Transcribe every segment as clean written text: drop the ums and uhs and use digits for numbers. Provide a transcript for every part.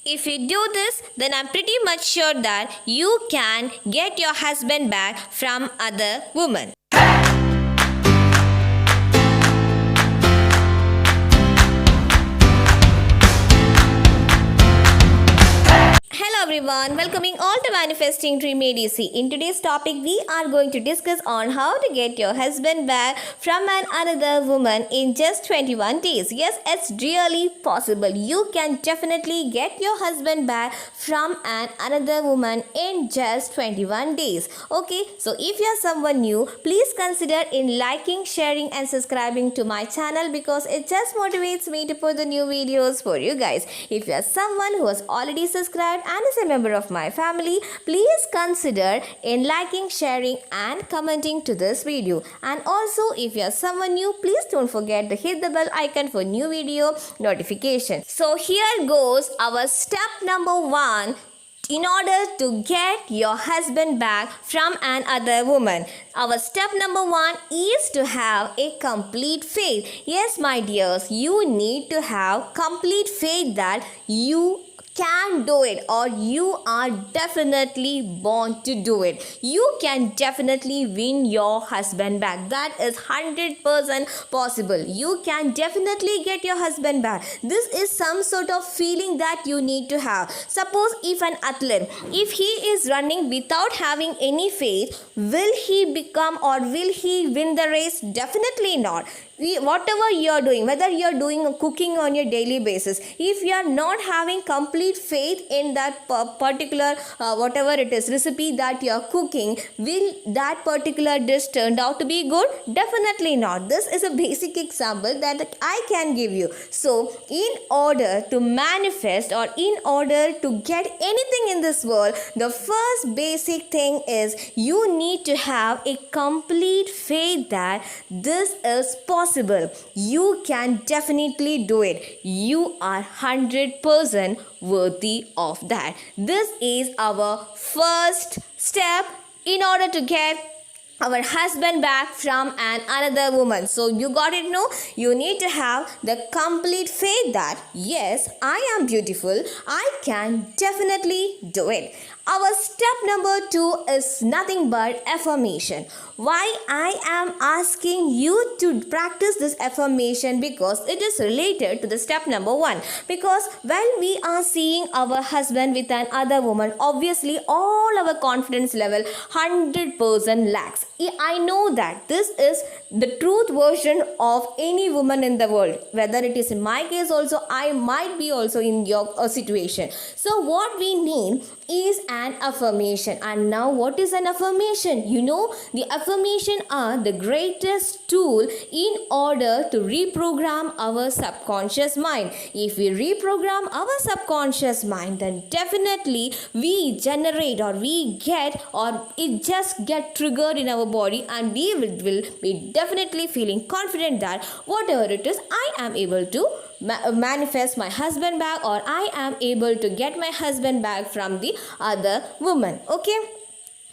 If you do this, then I'm pretty much sure that you can get your husband back from other women. Hello everyone, welcoming all to Manifesting Dream ADC. In today's topic, we are going to discuss on how to get your husband back from another woman in just 21 days. Yes, it's really possible. You can definitely get your husband back from another woman in just 21 days. Okay, so if you are someone new, please consider in liking, sharing and subscribing to my channel because it just motivates me to put the new videos for you guys. If you are someone who has already subscribed and is a member of my family, please consider in liking, sharing and commenting to this video. And also if you are someone new, please don't forget to hit the bell icon for new video notification. So here goes our step number 1 in order to get your husband back from another woman. Our step number 1 is to have a complete faith. Yes, my dears, you need to have complete faith that you can do it, or you are definitely born to do it. You can definitely win your husband back. That is 100% possible. You can definitely get your husband back. This is some sort of feeling that you need to have. Suppose if an athlete, if he is running without having any faith, will he become or will he win the race? Definitely not. Whatever you are doing, whether you are doing cooking on your daily basis, if you are not having complete faith in that particular whatever it is recipe that you are cooking, will that particular dish turn out to be good? Definitely not. This is a basic example that I can give you. So in order to manifest or in order to get anything in this world, the first basic thing is you need to have a complete faith that this is possible. You can definitely do it. You are 100% worthy of that. This is our first step in order to get our husband back from another woman. So you got it, no? You need to have the complete faith that yes, I am beautiful. I can definitely do it. Our step number 2 is nothing but affirmation. Why I am asking you to practice this affirmation? Because it is related to the step number 1. Because when we are seeing our husband with another woman, obviously all our confidence level 100% lacks. I know that this is the truth version of any woman in the world. Whether it is in my case also, I might be also in your situation. So what we need is an affirmation. And now what is an affirmation? You know, the affirmation are the greatest tool in order to reprogram our subconscious mind. If we reprogram our subconscious mind, then definitely we generate or we get or it just get triggered in our body, and we will be definitely feeling confident that whatever it is, I am able to manifest my husband back, or I am able to get my husband back from the other woman. Okay.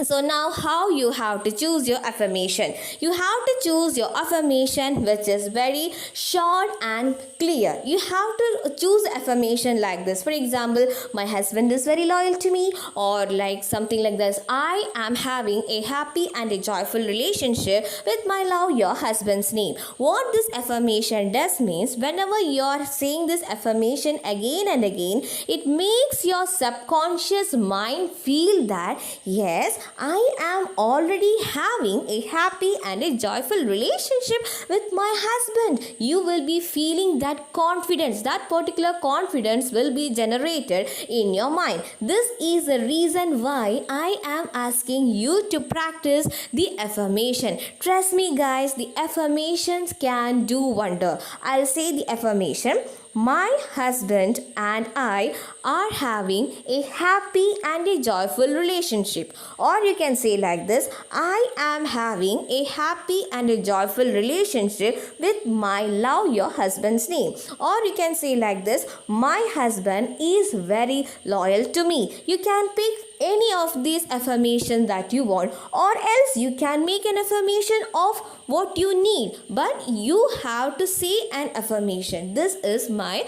So now how you have to choose your affirmation? You have to choose your affirmation which is very short and clear. You have to choose affirmation like this. For example, my husband is very loyal to me, or like something like this. I am having a happy and a joyful relationship with my love your husband's name. What this affirmation does means, whenever you are saying this affirmation again and again, it makes your subconscious mind feel that yes, I am already having a happy and a joyful relationship with my husband. You will be feeling that confidence, that particular confidence will be generated in your mind. This is the reason why I am asking you to practice the affirmation. Trust me guys, the affirmations can do wonder. I'll say the affirmation. My husband and I are having a happy and a joyful relationship. Or you can say like this, I am having a happy and a joyful relationship with my love your husband's name. Or you can say like this, my husband is very loyal to me. You can pick any of these affirmations that you want, or else you can make an affirmation of what you need, but you have to say an affirmation. This is my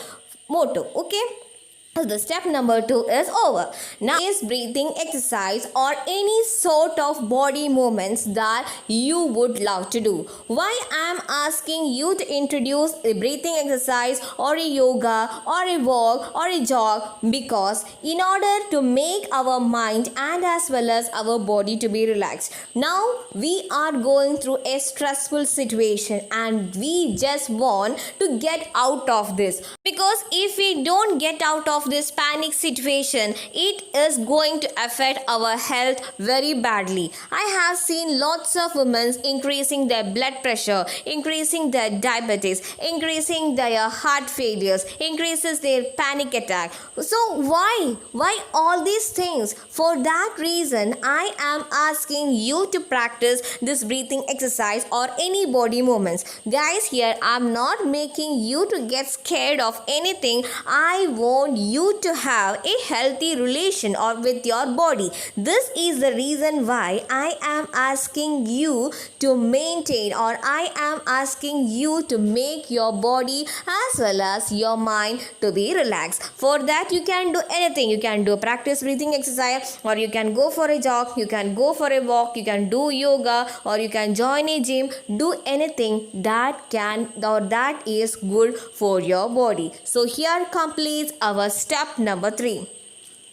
motto. Okay, The step number 2 is over. Now is breathing exercise or any sort of body movements that you would love to do. Why I am asking you to introduce a breathing exercise or a yoga or a walk or a jog? Because in order to make our mind and as well as our body to be relaxed. Now we are going through a stressful situation and we just want to get out of this. Because if we don't get out of this panic situation, it is going to affect our health very badly. I have seen lots of women increasing their blood pressure, increasing their diabetes, increasing their heart failures, increases their panic attack. So why all these things? For that reason, I am asking you to practice this breathing exercise or any body movements. Guys, here I'm not making you to get scared of anything. I want you to have a healthy relation or with your body. This is the reason why I am asking you to maintain, or I am asking you to make your body as well as your mind to be relaxed. For that you can do anything. You can do practice breathing exercise, or you can go for a jog, you can go for a walk, you can do yoga, or you can join a gym. Do anything that can or that is good for your body. So here completes our step number 3.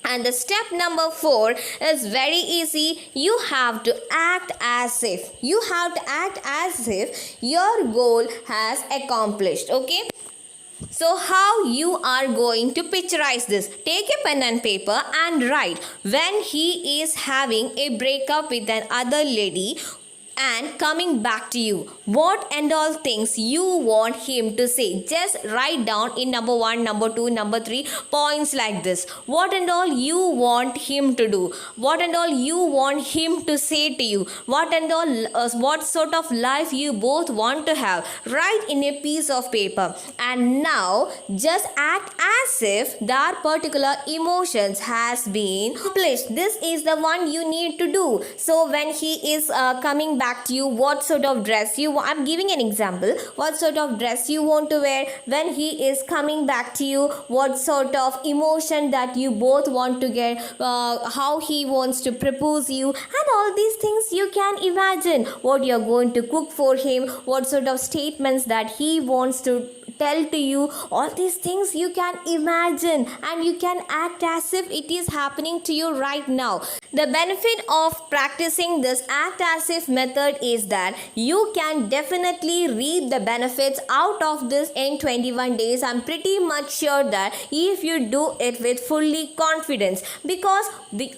And the step number 4 is very easy. You have to act as if your goal has accomplished. Okay. So how you are going to picturize this? Take a pen and paper and write when he is having a breakup with another lady and coming back to you, what and all things you want him to say. Just write down in number 1, number 2, number 3 points like this. What and all you want him to do, what and all you want him to say to you, what and all what sort of life you both want to have. Write in a piece of paper, and now just act as if that particular emotions has been accomplished. This is the one you need to do. So when he is coming back to you, what sort of dress you want, I'm giving an example, what sort of dress you want to wear. When he is coming back to you, what sort of emotion that you both want to get, how he wants to propose you, and all these things you can imagine. What you're going to cook for him, what sort of statements that he wants to tell to you. All these things you can imagine, and you can act as if it is happening to you right now. The benefit of practicing this act as if method is that you can definitely reap the benefits out of this in 21 days. I'm pretty much sure that if you do it with fully confidence, because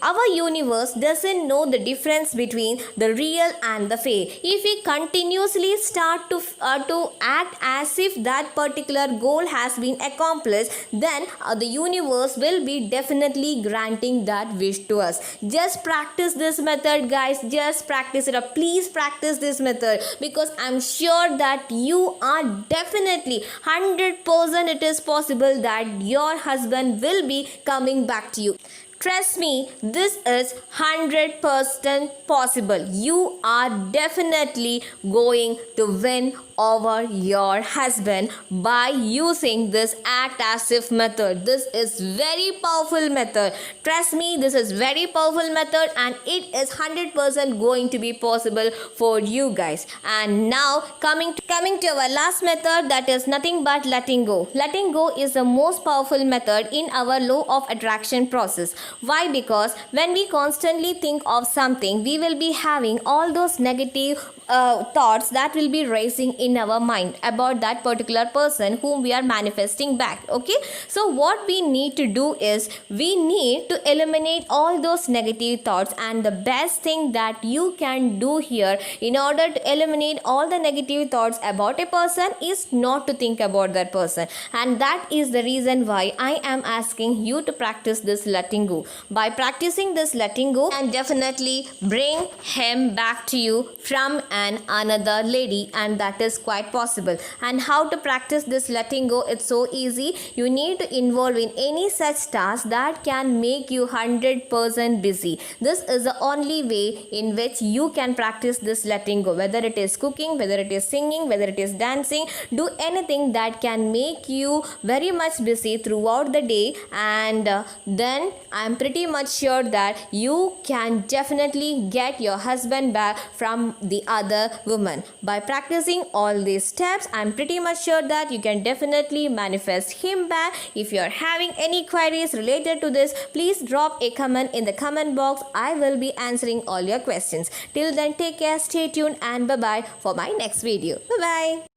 our universe doesn't know the difference between the real and the fake. If we continuously start to act as if that particular goal has been accomplished, then the universe will be definitely granting that wish to us. Just practice this method, guys. Just practice it up. Please practice this method, because I'm sure that you are definitely 100% it is possible that your husband will be coming back to you. Trust me, this is 100% possible. You are definitely going to win over your husband by using this act as if method. This is very powerful method. Trust me, this is very powerful method, and it is 100% going to be possible for you guys. And now coming to our last method, that is nothing but letting go. Letting go is the most powerful method in our law of attraction process. Why? Because when we constantly think of something, we will be having all those negative thoughts that will be raising in our mind about that particular person whom we are manifesting back. Okay, so what we need to do is we need to eliminate all those negative thoughts, and the best thing that you can do here in order to eliminate all the negative thoughts about a person is not to think about that person. And that is the reason why I am asking you to practice this letting go. By practicing this letting go, and definitely bring him back to you from another lady, and that is is quite possible. And how to practice this letting go? It's so easy. You need to involve in any such task that can make you 100% busy. This is the only way in which you can practice this letting go. Whether it is cooking, whether it is singing, whether it is dancing, do anything that can make you very much busy throughout the day, and then I'm pretty much sure that you can definitely get your husband back from the other woman. By practicing all these steps, I'm pretty much sure that you can definitely manifest him back. If you're having any queries related to this, please drop a comment in the comment box. I will be answering all your questions. Till then, take care, stay tuned, and bye bye for my next video. Bye bye.